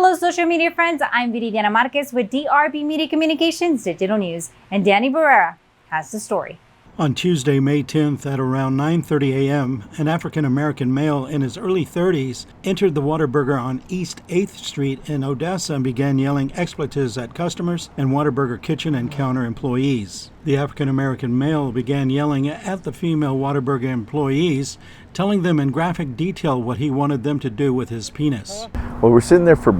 Hello, social media friends. I'm Viridiana Marquez with DRB Media Communications Digital News, and Danny Barrera has the story. On Tuesday, May 10th at around 9:30 a.m., an African-American male in his early 30s entered the Whataburger on East 8th Street in Odessa and began yelling expletives at customers and Whataburger kitchen and counter employees. The African-American male began yelling at the female Whataburger employees, telling them in graphic detail what he wanted them to do with his penis. Well, we're sitting there for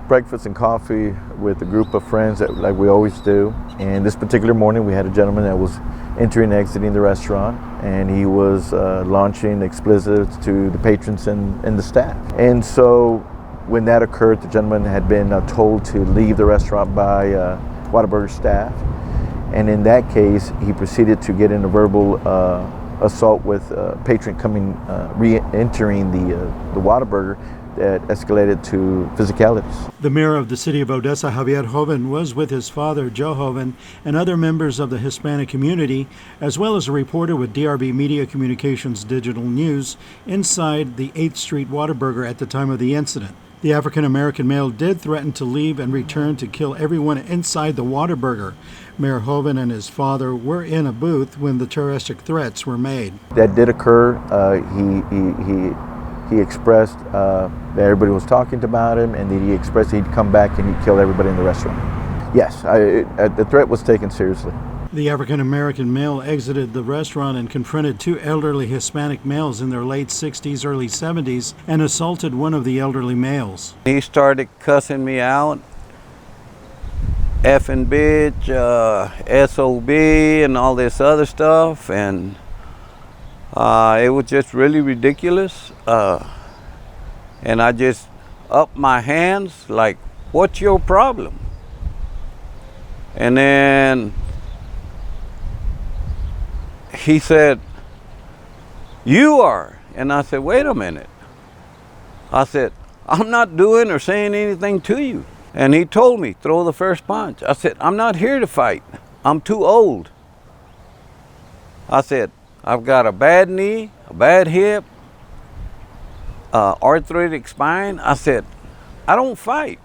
breakfast and coffee with a group of friends like we always do. And this particular morning we had a gentleman that was entering and exiting the restaurant, and he was launching expletives to the patrons and the staff. And so when that occurred, the gentleman had been told to leave the restaurant by Whataburger staff. And in that case, he proceeded to get in a verbal assault with a patron coming, re-entering the Whataburger, that escalated to physicalities. The mayor of the city of Odessa, Javier Joven, was with his father, Joe Joven, and other members of the Hispanic community, as well as a reporter with DRB Media Communications Digital News, inside the 8th Street Whataburger at the time of the incident. The African-American male did threaten to leave and return to kill everyone inside the Whataburger. Mayor Joven and his father were in a booth when the terroristic threats were made. That did occur. He expressed that everybody was talking about him, and that he expressed he'd come back and he'd kill everybody in the restaurant. Yes, the threat was taken seriously. The African-American male exited the restaurant and confronted two elderly Hispanic males in their late 60s, early 70s, and assaulted one of the elderly males. He started cussing me out, effing bitch, SOB, and all this other stuff, and it was just really ridiculous. And I just upped my hands like, what's your problem? And then he said, you are. And I said, wait a minute. I said, I'm not doing or saying anything to you. And he told me, throw the first punch. I said, I'm not here to fight. I'm too old. I said, I've got a bad knee, a bad hip, arthritic spine. I said, I don't fight.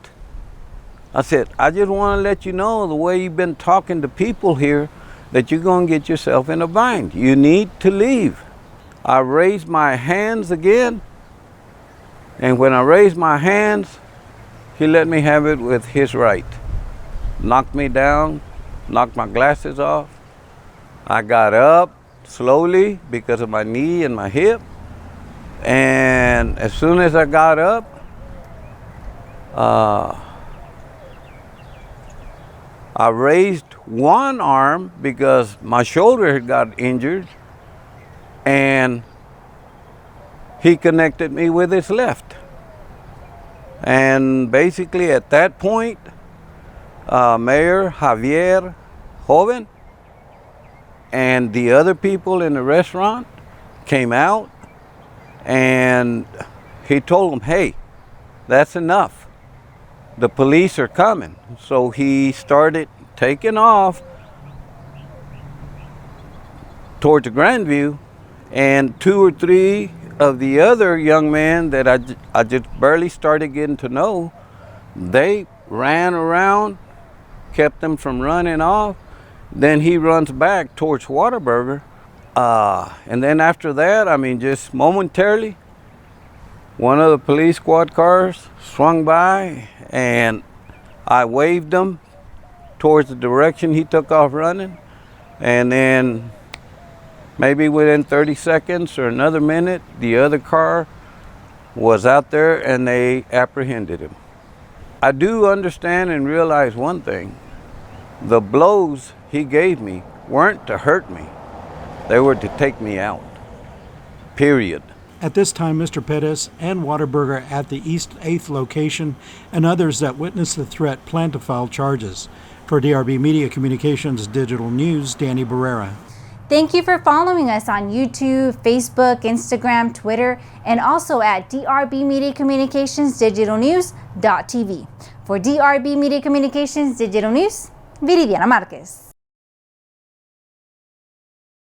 I said, I just want to let you know the way you've been talking to people here that you're going to get yourself in a bind. You need to leave. I raised my hands again, and when I raised my hands, he let me have it with his right. Knocked me down, knocked my glasses off. I got up slowly because of my knee and my hip. And as soon as I got up, I raised one arm because my shoulder had got injured, and he connected me with his left. And basically at that point, Mayor Javier Joven and the other people in the restaurant came out, and he told them, hey, that's enough. The police are coming. So he started taking off towards the Grandview, and two or three of the other young men that I just barely started getting to know, they ran around, kept them from running off. Then he runs back towards Whataburger. And then after that, I mean, just momentarily, one of the police squad cars swung by, and I waved him towards the direction he took off running. And then maybe within 30 seconds or another minute, the other car was out there and they apprehended him. I do understand and realize one thing. The blows he gave me weren't to hurt me. They were to take me out, period. At this time, Mr. Perez and Whataburger at the East 8th location and others that witnessed the threat plan to file charges. For DRB Media Communications Digital News, Danny Barrera. Thank you for following us on YouTube, Facebook, Instagram, Twitter, and also at DRB Media Communications Digital News.tv. For DRB Media Communications Digital News, Viridiana Marquez.